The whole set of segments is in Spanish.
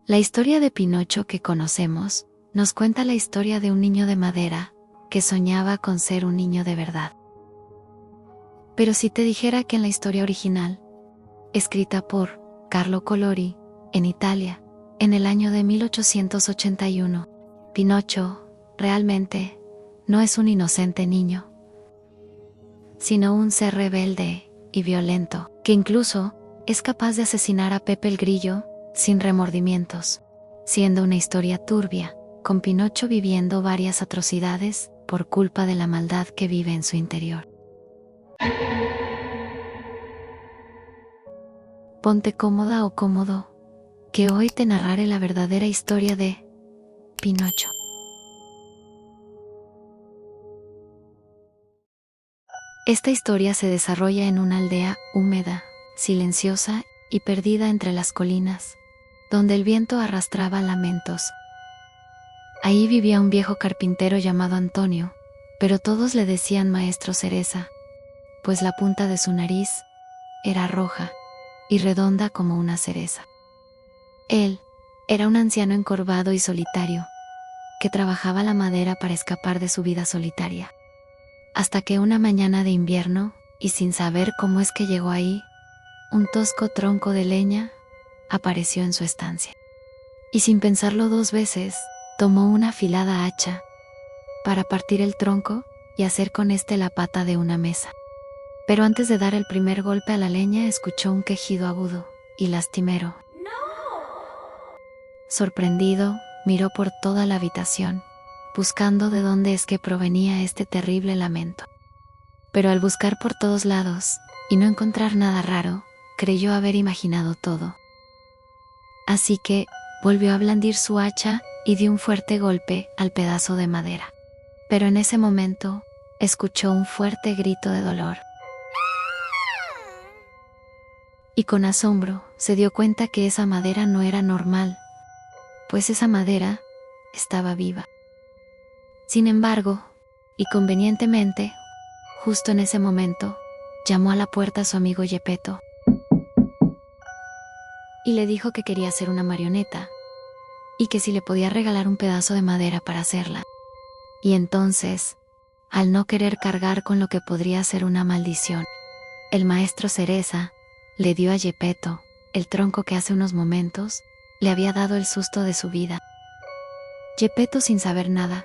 La historia de Pinocho que conocemos nos cuenta la historia de un niño de madera que soñaba con ser un niño de verdad. Pero si te dijera que en la historia original, escrita por Carlo Collodi, en Italia, en el año de 1881, Pinocho realmente no es un inocente niño, sino un ser rebelde y violento, que incluso es capaz de asesinar a Pepe el Grillo sin remordimientos, siendo una historia turbia, con Pinocho viviendo varias atrocidades por culpa de la maldad que vive en su interior. Ponte cómoda o cómodo, que hoy te narraré la verdadera historia de Pinocho. Esta historia se desarrolla en una aldea húmeda, silenciosa y perdida entre las colinas, donde el viento arrastraba lamentos. Ahí vivía un viejo carpintero llamado Antonio, pero todos le decían Maestro Cereza, pues la punta de su nariz era roja y redonda como una cereza. Él era un anciano encorvado y solitario, que trabajaba la madera para escapar de su vida solitaria. Hasta que una mañana de invierno, y sin saber cómo es que llegó ahí, un tosco tronco de leña apareció en su estancia. Y sin pensarlo dos veces, tomó una afilada hacha para partir el tronco y hacer con este la pata de una mesa. Pero antes de dar el primer golpe a la leña, escuchó un quejido agudo y lastimero. Sorprendido, miró por toda la habitación, buscando de dónde es que provenía este terrible lamento. Pero al buscar por todos lados y no encontrar nada raro, creyó haber imaginado todo. Así que volvió a blandir su hacha y dio un fuerte golpe al pedazo de madera. Pero en ese momento, escuchó un fuerte grito de dolor. Y con asombro, se dio cuenta que esa madera no era normal, pues esa madera estaba viva. Sin embargo, y convenientemente, justo en ese momento, llamó a la puerta a su amigo Geppetto y le dijo que quería hacer una marioneta y que si le podía regalar un pedazo de madera para hacerla. Y entonces, al no querer cargar con lo que podría ser una maldición, el maestro Cereza le dio a Geppetto el tronco que hace unos momentos le había dado el susto de su vida. Geppetto, sin saber nada,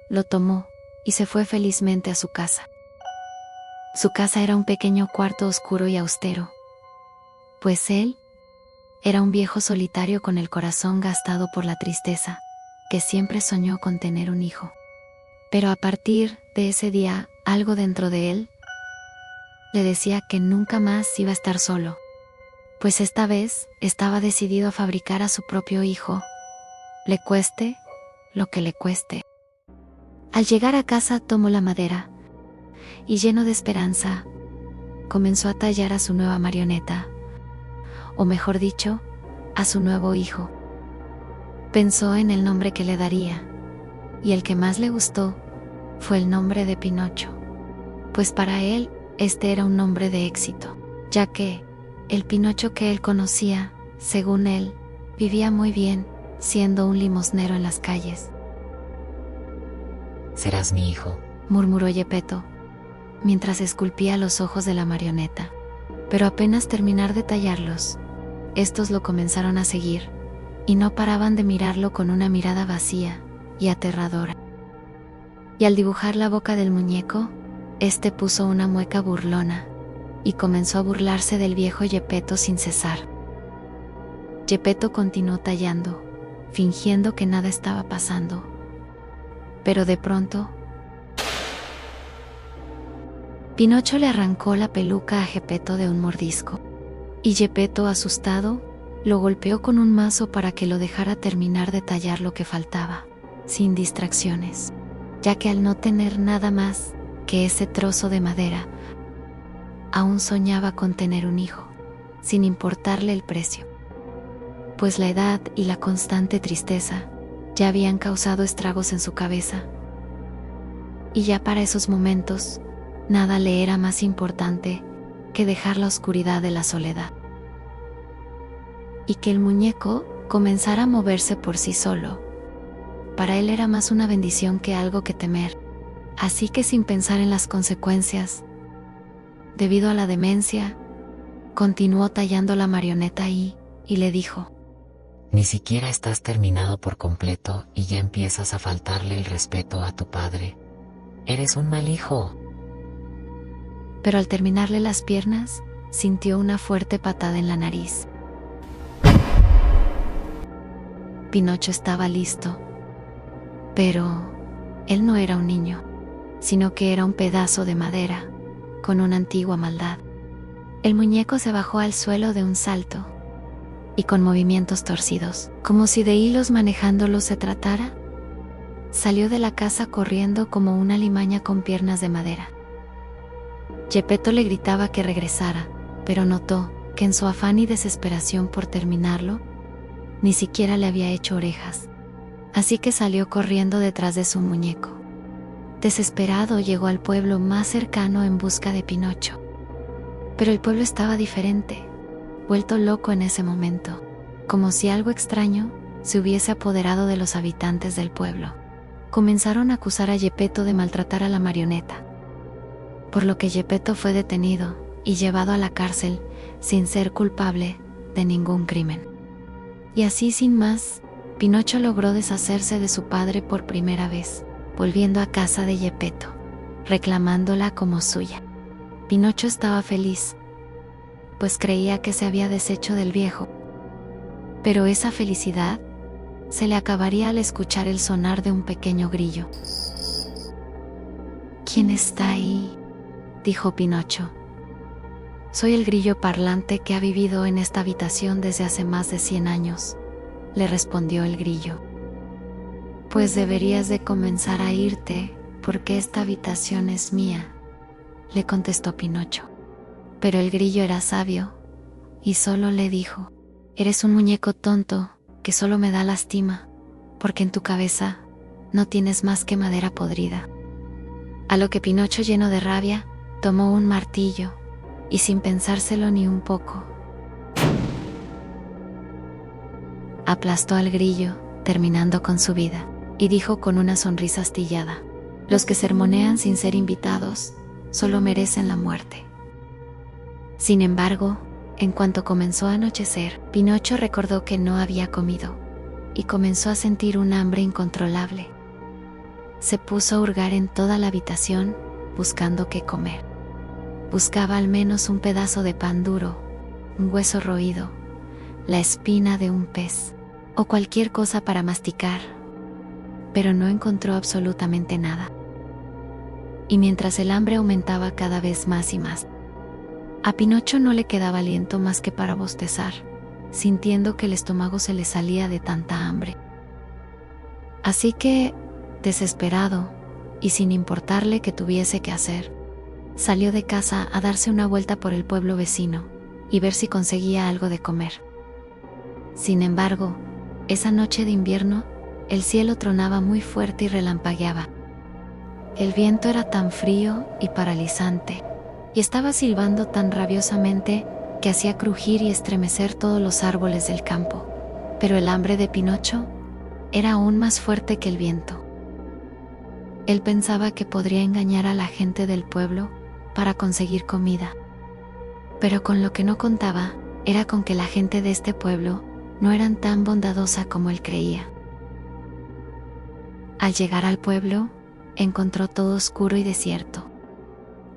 lo tomó y se fue felizmente a su casa. Su casa era un pequeño cuarto oscuro y austero, pues él era un viejo solitario con el corazón gastado por la tristeza, que siempre soñó con tener un hijo. Pero a partir de ese día, algo dentro de él le decía que nunca más iba a estar solo, pues esta vez estaba decidido a fabricar a su propio hijo, le cueste lo que le cueste. Al llegar a casa tomó la madera y, lleno de esperanza, comenzó a tallar a su nueva marioneta, o mejor dicho, a su nuevo hijo. Pensó en el nombre que le daría, y el que más le gustó fue el nombre de Pinocho, pues para él este era un nombre de éxito, ya que el Pinocho que él conocía, según él, vivía muy bien, siendo un limosnero en las calles. Serás mi hijo, murmuró Geppetto, mientras esculpía los ojos de la marioneta. Pero apenas terminar de tallarlos, estos lo comenzaron a seguir, y no paraban de mirarlo con una mirada vacía y aterradora. Y al dibujar la boca del muñeco, este puso una mueca burlona, y comenzó a burlarse del viejo Geppetto sin cesar. Geppetto continuó tallando, fingiendo que nada estaba pasando. Pero de pronto, Pinocho le arrancó la peluca a Geppetto de un mordisco, y Geppetto, asustado, lo golpeó con un mazo para que lo dejara terminar de tallar lo que faltaba, sin distracciones, ya que al no tener nada más que ese trozo de madera, aún soñaba con tener un hijo, sin importarle el precio, pues la edad y la constante tristeza ya habían causado estragos en su cabeza, y ya para esos momentos, nada le era más importante que dejar la oscuridad de la soledad. Y que el muñeco comenzara a moverse por sí solo. Para él era más una bendición que algo que temer. Así que sin pensar en las consecuencias, debido a la demencia, continuó tallando la marioneta y le dijo: Ni siquiera estás terminado por completo y ya empiezas a faltarle el respeto a tu padre. Eres un mal hijo. Pero al terminarle las piernas, sintió una fuerte patada en la nariz. Pinocho estaba listo. Pero él no era un niño, sino que era un pedazo de madera, con una antigua maldad. El muñeco se bajó al suelo de un salto, y con movimientos torcidos, como si de hilos manejándolo se tratara, salió de la casa corriendo como una alimaña con piernas de madera. Geppetto le gritaba que regresara, pero notó que en su afán y desesperación por terminarlo, ni siquiera le había hecho orejas. Así que salió corriendo detrás de su muñeco. Desesperado llegó al pueblo más cercano en busca de Pinocho. Pero el pueblo estaba diferente, vuelto loco en ese momento, como si algo extraño se hubiese apoderado de los habitantes del pueblo. Comenzaron a acusar a Geppetto de maltratar a la marioneta, por lo que Geppetto fue detenido y llevado a la cárcel sin ser culpable de ningún crimen. Y así sin más, Pinocho logró deshacerse de su padre por primera vez, volviendo a casa de Geppetto, reclamándola como suya. Pinocho estaba feliz, pues creía que se había deshecho del viejo. Pero esa felicidad se le acabaría al escuchar el sonar de un pequeño grillo. ¿Quién está ahí?, dijo Pinocho. Soy el grillo parlante que ha vivido en esta habitación desde hace más de 100 años, le respondió el grillo. Pues deberías de comenzar a irte, porque esta habitación es mía, le contestó Pinocho. Pero el grillo era sabio, y solo le dijo: eres un muñeco tonto, que solo me da lástima, porque en tu cabeza no tienes más que madera podrida. A lo que Pinocho, lleno de rabia, tomó un martillo, y sin pensárselo ni un poco, aplastó al grillo, terminando con su vida, y dijo con una sonrisa astillada: los que sermonean sin ser invitados, solo merecen la muerte. Sin embargo, en cuanto comenzó a anochecer, Pinocho recordó que no había comido, y comenzó a sentir un hambre incontrolable. Se puso a hurgar en toda la habitación, buscando qué comer. Buscaba al menos un pedazo de pan duro, un hueso roído, la espina de un pez, o cualquier cosa para masticar, pero no encontró absolutamente nada. Y mientras el hambre aumentaba cada vez más y más, a Pinocho no le quedaba aliento más que para bostezar, sintiendo que el estómago se le salía de tanta hambre. Así que, desesperado, y sin importarle qué tuviese que hacer, salió de casa a darse una vuelta por el pueblo vecino, y ver si conseguía algo de comer. Sin embargo, esa noche de invierno, el cielo tronaba muy fuerte y relampagueaba. El viento era tan frío y paralizante, y estaba silbando tan rabiosamente que hacía crujir y estremecer todos los árboles del campo. Pero el hambre de Pinocho era aún más fuerte que el viento. Él pensaba que podría engañar a la gente del pueblo para conseguir comida. Pero con lo que no contaba era con que la gente de este pueblo no eran tan bondadosa como él creía. Al llegar al pueblo, encontró todo oscuro y desierto.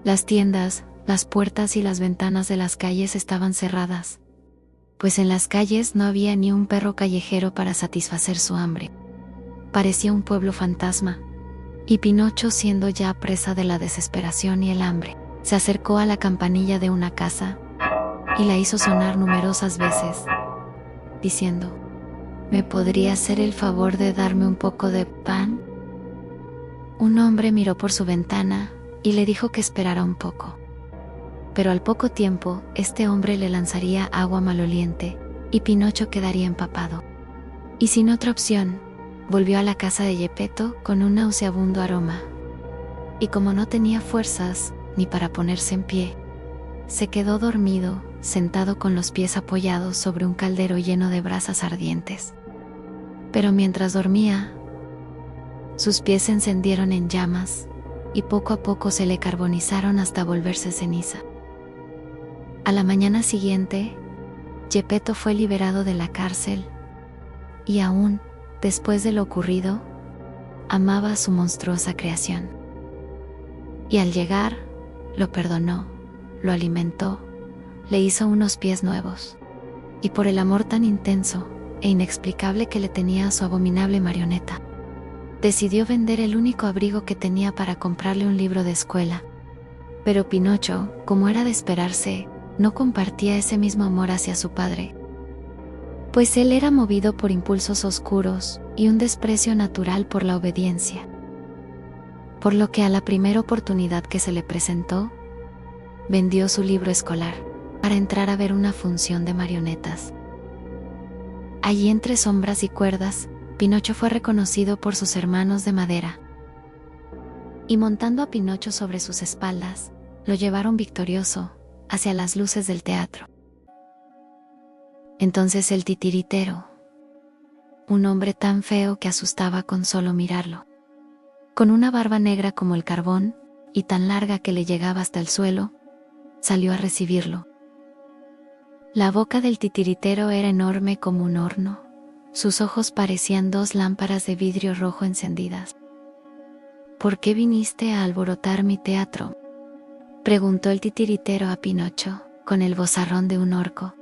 Las tiendas, las puertas y las ventanas de las calles estaban cerradas, pues en las calles no había ni un perro callejero para satisfacer su hambre. Parecía un pueblo fantasma, y Pinocho, siendo ya presa de la desesperación y el hambre, se acercó a la campanilla de una casa y la hizo sonar numerosas veces, diciendo: ¿me podría hacer el favor de darme un poco de pan? Un hombre miró por su ventana y le dijo que esperara un poco. Pero al poco tiempo, este hombre le lanzaría agua maloliente, y Pinocho quedaría empapado. Y sin otra opción, volvió a la casa de Geppetto con un nauseabundo aroma. y como no tenía fuerzas ni para ponerse en pie, se quedó dormido, sentado con los pies apoyados sobre un caldero lleno de brasas ardientes. Pero mientras dormía, sus pies se encendieron en llamas y poco a poco se le carbonizaron hasta volverse ceniza. A la mañana siguiente, Geppetto fue liberado de la cárcel y aún, después de lo ocurrido, amaba a su monstruosa creación. Y al llegar, lo perdonó, lo alimentó, le hizo unos pies nuevos. Y por el amor tan intenso e inexplicable que le tenía a su abominable marioneta, decidió vender el único abrigo que tenía para comprarle un libro de escuela. Pero Pinocho, como era de esperarse, no compartía ese mismo amor hacia su padre, pues él era movido por impulsos oscuros y un desprecio natural por la obediencia. Por lo que a la primera oportunidad que se le presentó, vendió su libro escolar para entrar a ver una función de marionetas. Allí entre sombras y cuerdas, Pinocho fue reconocido por sus hermanos de madera. Y montando a Pinocho sobre sus espaldas, lo llevaron victorioso hacia las luces del teatro. Entonces el titiritero, un hombre tan feo que asustaba con solo mirarlo, con una barba negra como el carbón y tan larga que le llegaba hasta el suelo, salió a recibirlo. La boca del titiritero era enorme como un horno. Sus ojos parecían dos lámparas de vidrio rojo encendidas. ¿Por qué viniste a alborotar mi teatro?, preguntó el titiritero a Pinocho, con el vozarrón de un orco.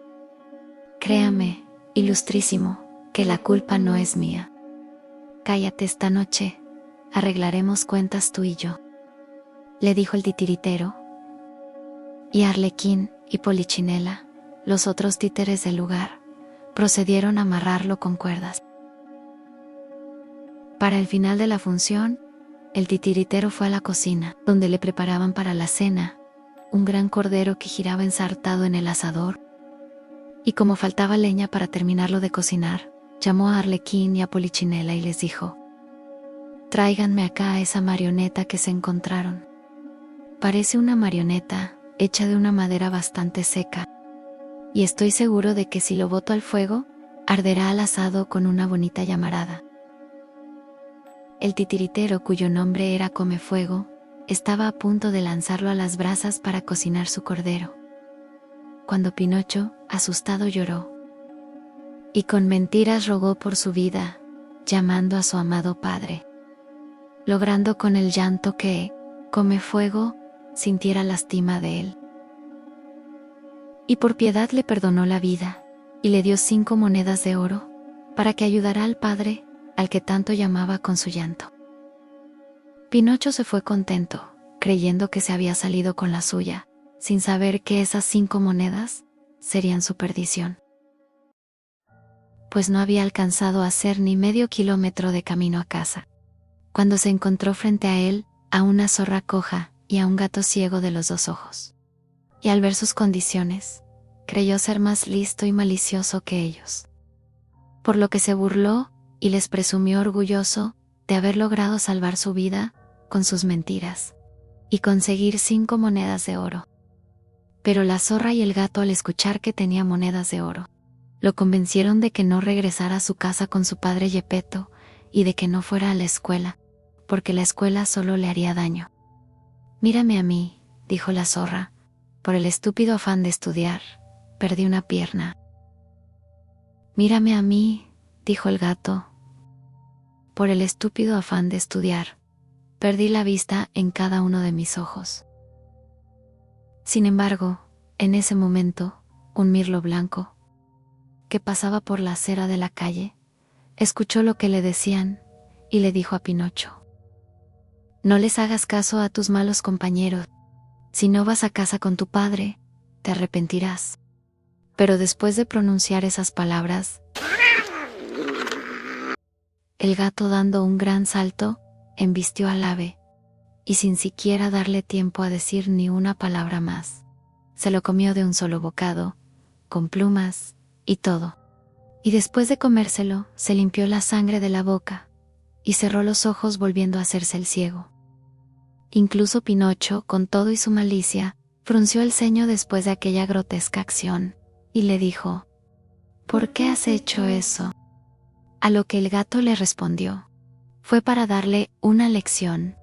Créame, ilustrísimo, que la culpa no es mía. Cállate esta noche, arreglaremos cuentas tú y yo, le dijo el titiritero. Y Arlequín y Polichinela, los otros títeres del lugar, procedieron a amarrarlo con cuerdas. Para el final de la función, el titiritero fue a la cocina, donde le preparaban para la cena un gran cordero que giraba ensartado en el asador, y como faltaba leña para terminarlo de cocinar, llamó a Arlequín y a Polichinela y les dijo: «Tráiganme acá a esa marioneta que se encontraron. Parece una marioneta hecha de una madera bastante seca, y estoy seguro de que si lo boto al fuego, arderá al asado con una bonita llamarada». El titiritero, cuyo nombre era Comefuego, estaba a punto de lanzarlo a las brasas para cocinar su cordero, cuando Pinocho, asustado, lloró, y con mentiras rogó por su vida, llamando a su amado padre, logrando con el llanto que Comefuego sintiera lástima de él. Y por piedad le perdonó la vida, y le dio 5 monedas de oro, para que ayudara al padre, al que tanto llamaba con su llanto. Pinocho se fue contento, creyendo que se había salido con la suya, sin saber que esas 5 monedas serían su perdición, pues no había alcanzado a hacer ni medio kilómetro de camino a casa, cuando se encontró frente a él a una zorra coja y a un gato ciego de los 2 ojos. Y al ver sus condiciones, creyó ser más listo y malicioso que ellos, por lo que se burló y les presumió orgulloso de haber logrado salvar su vida con sus mentiras y conseguir 5 monedas de oro. Pero la zorra y el gato, al escuchar que tenía monedas de oro, lo convencieron de que no regresara a su casa con su padre Geppetto y de que no fuera a la escuela, porque la escuela solo le haría daño. «Mírame a mí», dijo la zorra, «por el estúpido afán de estudiar, perdí una pierna». «Mírame a mí», dijo el gato, «por el estúpido afán de estudiar, perdí la vista en cada uno de mis ojos». Sin embargo, en ese momento, un mirlo blanco, que pasaba por la acera de la calle, escuchó lo que le decían y le dijo a Pinocho: «No les hagas caso a tus malos compañeros. Si no vas a casa con tu padre, te arrepentirás». Pero después de pronunciar esas palabras, el gato, dando un gran salto, embistió al ave, y sin siquiera darle tiempo a decir ni una palabra más, se lo comió de un solo bocado, con plumas y todo. Y después de comérselo, se limpió la sangre de la boca y cerró los ojos, volviendo a hacerse el ciego. Incluso Pinocho, con todo y su malicia, frunció el ceño después de aquella grotesca acción, y le dijo: ¿por qué has hecho eso? A lo que el gato le respondió: fue para darle una lección,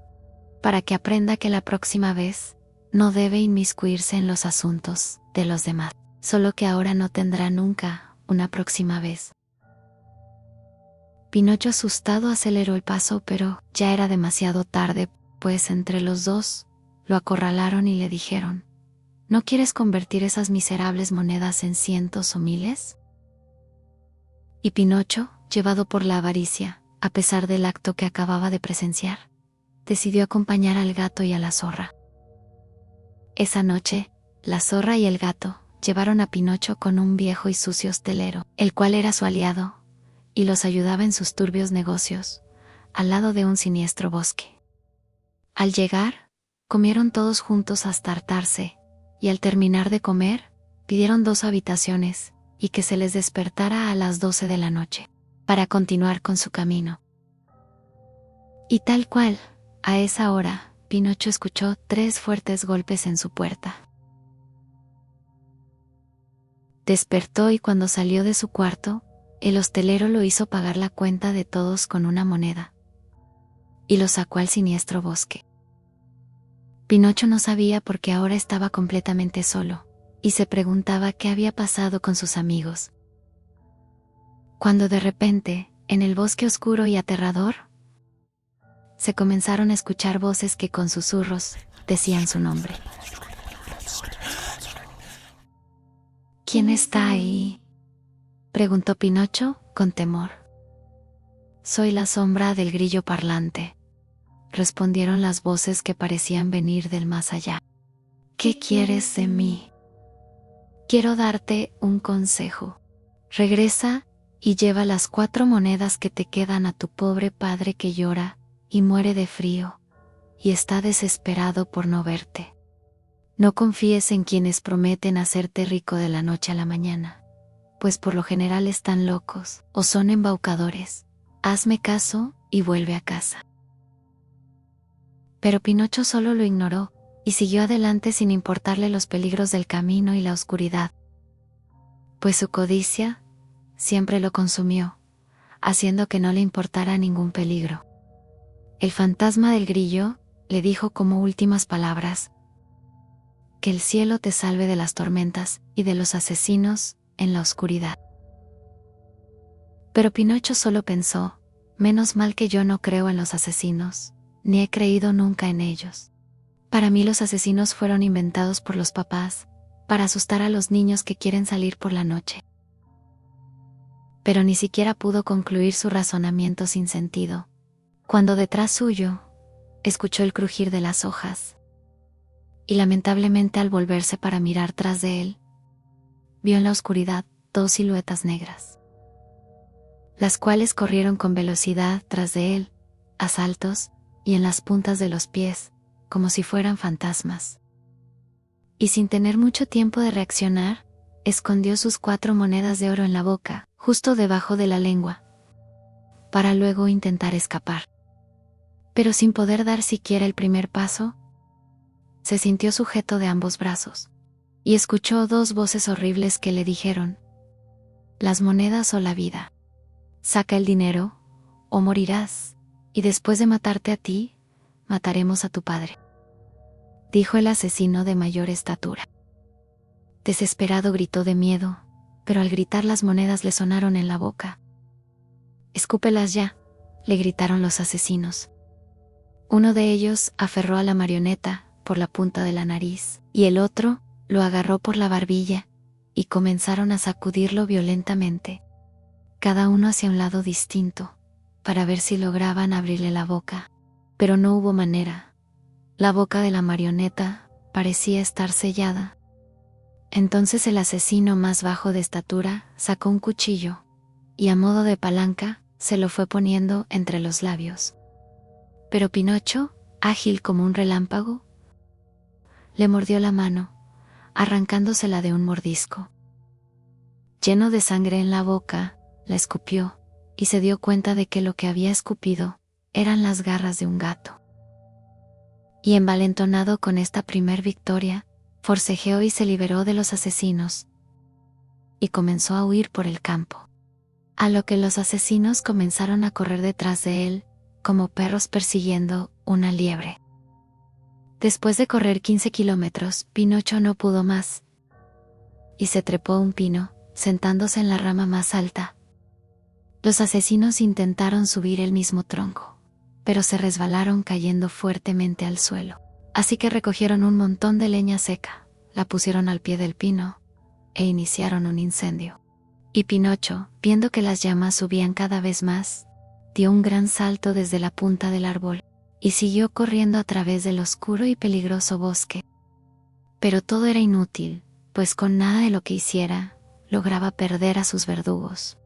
para que aprenda que la próxima vez no debe inmiscuirse en los asuntos de los demás, solo que ahora no tendrá nunca una próxima vez. Pinocho, asustado, aceleró el paso, pero ya era demasiado tarde, pues entre los dos lo acorralaron y le dijeron: ¿no quieres convertir esas miserables monedas en cientos o miles? Y Pinocho, llevado por la avaricia, a pesar del acto que acababa de presenciar, decidió acompañar al gato y a la zorra. Esa noche, la zorra y el gato llevaron a Pinocho con un viejo y sucio hostelero, el cual era su aliado y los ayudaba en sus turbios negocios, al lado de un siniestro bosque. Al llegar, comieron todos juntos hasta hartarse, y al terminar de comer, pidieron 2 habitaciones y que se les despertara a las 12 de la noche, para continuar con su camino. Y tal cual, a esa hora, Pinocho escuchó 3 fuertes golpes en su puerta. Despertó y cuando salió de su cuarto, el hostelero lo hizo pagar la cuenta de todos con una moneda, y lo sacó al siniestro bosque. Pinocho no sabía por qué ahora estaba completamente solo, y se preguntaba qué había pasado con sus amigos. Cuando de repente, en el bosque oscuro y aterrador, se comenzaron a escuchar voces que con susurros decían su nombre. ¿Quién está ahí?, preguntó Pinocho con temor. Soy la sombra del grillo parlante, respondieron las voces que parecían venir del más allá. ¿Qué quieres de mí? Quiero darte un consejo. Regresa y lleva las 4 monedas que te quedan a tu pobre padre que llora y muere de frío, y está desesperado por no verte. No confíes en quienes prometen hacerte rico de la noche a la mañana, pues por lo general están locos o son embaucadores. Hazme caso y vuelve a casa. Pero Pinocho solo lo ignoró y siguió adelante sin importarle los peligros del camino y la oscuridad, pues su codicia siempre lo consumió, haciendo que no le importara ningún peligro. El fantasma del grillo le dijo como últimas palabras: que el cielo te salve de las tormentas y de los asesinos en la oscuridad. Pero Pinocho solo pensó: menos mal que yo no creo en los asesinos, ni he creído nunca en ellos. Para mí los asesinos fueron inventados por los papás, para asustar a los niños que quieren salir por la noche. Pero ni siquiera pudo concluir su razonamiento sin sentido, cuando detrás suyo escuchó el crujir de las hojas, y lamentablemente al volverse para mirar tras de él, vio en la oscuridad 2 siluetas negras, las cuales corrieron con velocidad tras de él, a saltos y en las puntas de los pies, como si fueran fantasmas. Y sin tener mucho tiempo de reaccionar, escondió sus 4 monedas de oro en la boca, justo debajo de la lengua, para luego intentar escapar. Pero sin poder dar siquiera el primer paso, se sintió sujeto de ambos brazos, y escuchó 2 voces horribles que le dijeron: las monedas o la vida. Saca el dinero, o morirás, y después de matarte a ti, mataremos a tu padre, dijo el asesino de mayor estatura. Desesperado gritó de miedo, pero al gritar las monedas le sonaron en la boca. Escúpelas ya, le gritaron los asesinos. Uno de ellos aferró a la marioneta por la punta de la nariz, y el otro lo agarró por la barbilla, y comenzaron a sacudirlo violentamente, cada uno hacia un lado distinto, para ver si lograban abrirle la boca. Pero no hubo manera. La boca de la marioneta parecía estar sellada. Entonces el asesino más bajo de estatura sacó un cuchillo, y a modo de palanca se lo fue poniendo entre los labios. Pero Pinocho, ágil como un relámpago, le mordió la mano, arrancándosela de un mordisco. Lleno de sangre en la boca, la escupió, y se dio cuenta de que lo que había escupido eran las garras de un gato. Y envalentonado con esta primer victoria, forcejeó y se liberó de los asesinos. Y comenzó a huir por el campo. A lo que los asesinos comenzaron a correr detrás de él, como perros persiguiendo una liebre. Después de correr 15 kilómetros, Pinocho no pudo más. Y se trepó a un pino, sentándose en la rama más alta. Los asesinos intentaron subir el mismo tronco, pero se resbalaron cayendo fuertemente al suelo. Así que recogieron un montón de leña seca, la pusieron al pie del pino, e iniciaron un incendio. Y Pinocho, viendo que las llamas subían cada vez más, dio un gran salto desde la punta del árbol, y siguió corriendo a través del oscuro y peligroso bosque. Pero todo era inútil, pues con nada de lo que hiciera, lograba perder a sus verdugos.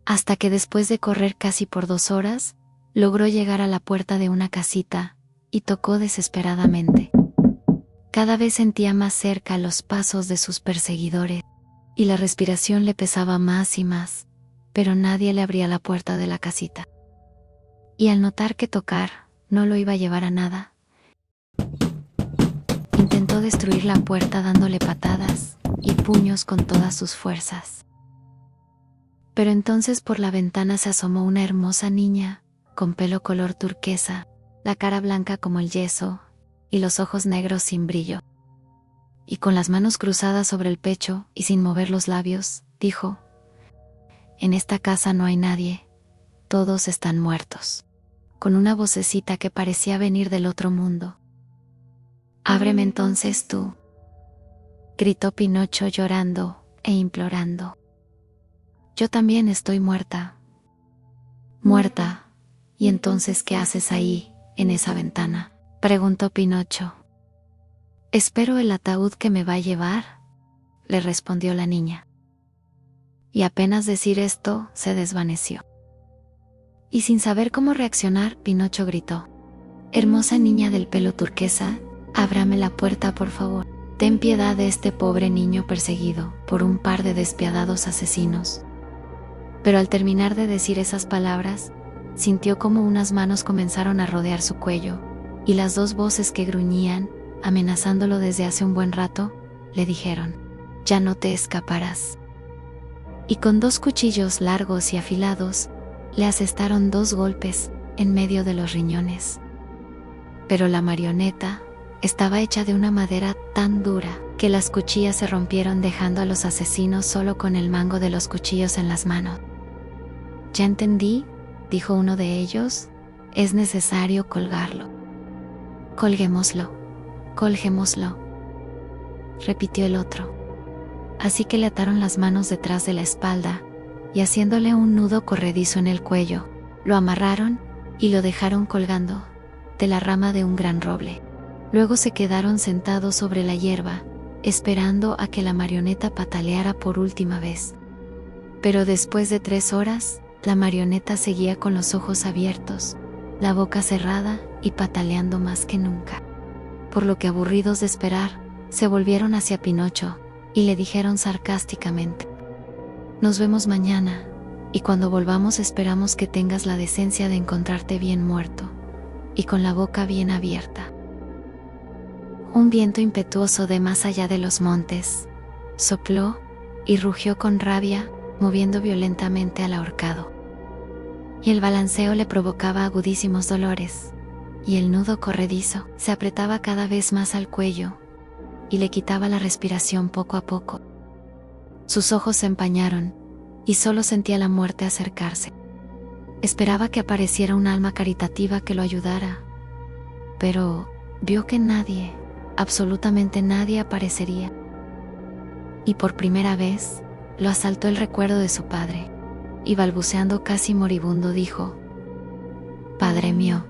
Hasta que después de correr casi por 2 horas, logró llegar a la puerta de una casita, y tocó desesperadamente. Cada vez sentía más cerca los pasos de sus perseguidores, y la respiración le pesaba más y más, pero nadie le abría la puerta de la casita. Y al notar que tocar no lo iba a llevar a nada, intentó destruir la puerta dándole patadas y puños con todas sus fuerzas. Pero entonces por la ventana se asomó una hermosa niña, con pelo color turquesa, la cara blanca como el yeso, y los ojos negros sin brillo. Y con las manos cruzadas sobre el pecho y sin mover los labios, dijo: «En esta casa no hay nadie, todos están muertos», con una vocecita que parecía venir del otro mundo. «Ábreme entonces tú», gritó Pinocho llorando e implorando. «Yo también estoy muerta». «¿Muerta? ¿Y entonces qué haces ahí, en esa ventana?», preguntó Pinocho. «Espero el ataúd que me va a llevar», le respondió la niña. Y apenas decir esto, se desvaneció. Y sin saber cómo reaccionar, Pinocho gritó: «Hermosa niña del pelo turquesa, ábrame la puerta por favor. Ten piedad de este pobre niño perseguido por un par de despiadados asesinos». Pero al terminar de decir esas palabras, sintió como unas manos comenzaron a rodear su cuello, y las 2 voces que gruñían, amenazándolo desde hace un buen rato, le dijeron: «Ya no te escaparás». Y con 2 cuchillos largos y afilados, le asestaron 2 golpes en medio de los riñones. Pero la marioneta estaba hecha de una madera tan dura que las cuchillas se rompieron, dejando a los asesinos solo con el mango de los cuchillos en las manos. «Ya entendí», dijo uno de ellos, «es necesario colgarlo». «Colguémoslo, colguémoslo», repitió el otro. Así que le ataron las manos detrás de la espalda, y haciéndole un nudo corredizo en el cuello, lo amarraron y lo dejaron colgando de la rama de un gran roble. Luego se quedaron sentados sobre la hierba, esperando a que la marioneta pataleara por última vez. Pero después de 3 horas, la marioneta seguía con los ojos abiertos, la boca cerrada y pataleando más que nunca. Por lo que, aburridos de esperar, se volvieron hacia Pinocho y le dijeron sarcásticamente: «Nos vemos mañana, y cuando volvamos esperamos que tengas la decencia de encontrarte bien muerto y con la boca bien abierta». Un viento impetuoso de más allá de los montes sopló y rugió con rabia, moviendo violentamente al ahorcado. Y el balanceo le provocaba agudísimos dolores, y el nudo corredizo se apretaba cada vez más al cuello y le quitaba la respiración poco a poco. Sus ojos se empañaron y solo sentía la muerte acercarse. Esperaba que apareciera un alma caritativa que lo ayudara, pero vio que nadie, absolutamente nadie, aparecería. Y por primera vez lo asaltó el recuerdo de su padre, y balbuceando casi moribundo dijo: «Padre mío,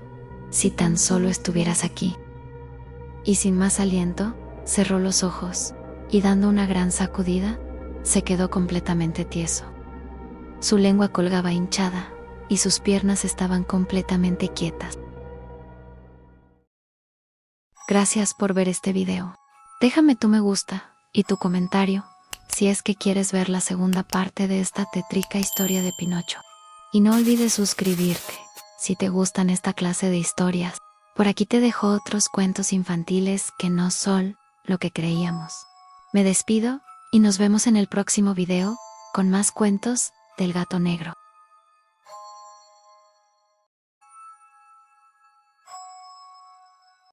si tan solo estuvieras aquí». Y sin más aliento, cerró los ojos, y dando una gran sacudida, se quedó completamente tieso. Su lengua colgaba hinchada, y sus piernas estaban completamente quietas. Gracias por ver este video. Déjame tu me gusta y tu comentario si es que quieres ver la segunda parte de esta tétrica historia de Pinocho. Y no olvides suscribirte si te gustan esta clase de historias Por aquí te dejo otros cuentos infantiles que no son lo que creíamos. Me despido y nos vemos en el próximo video con más cuentos del gato negro.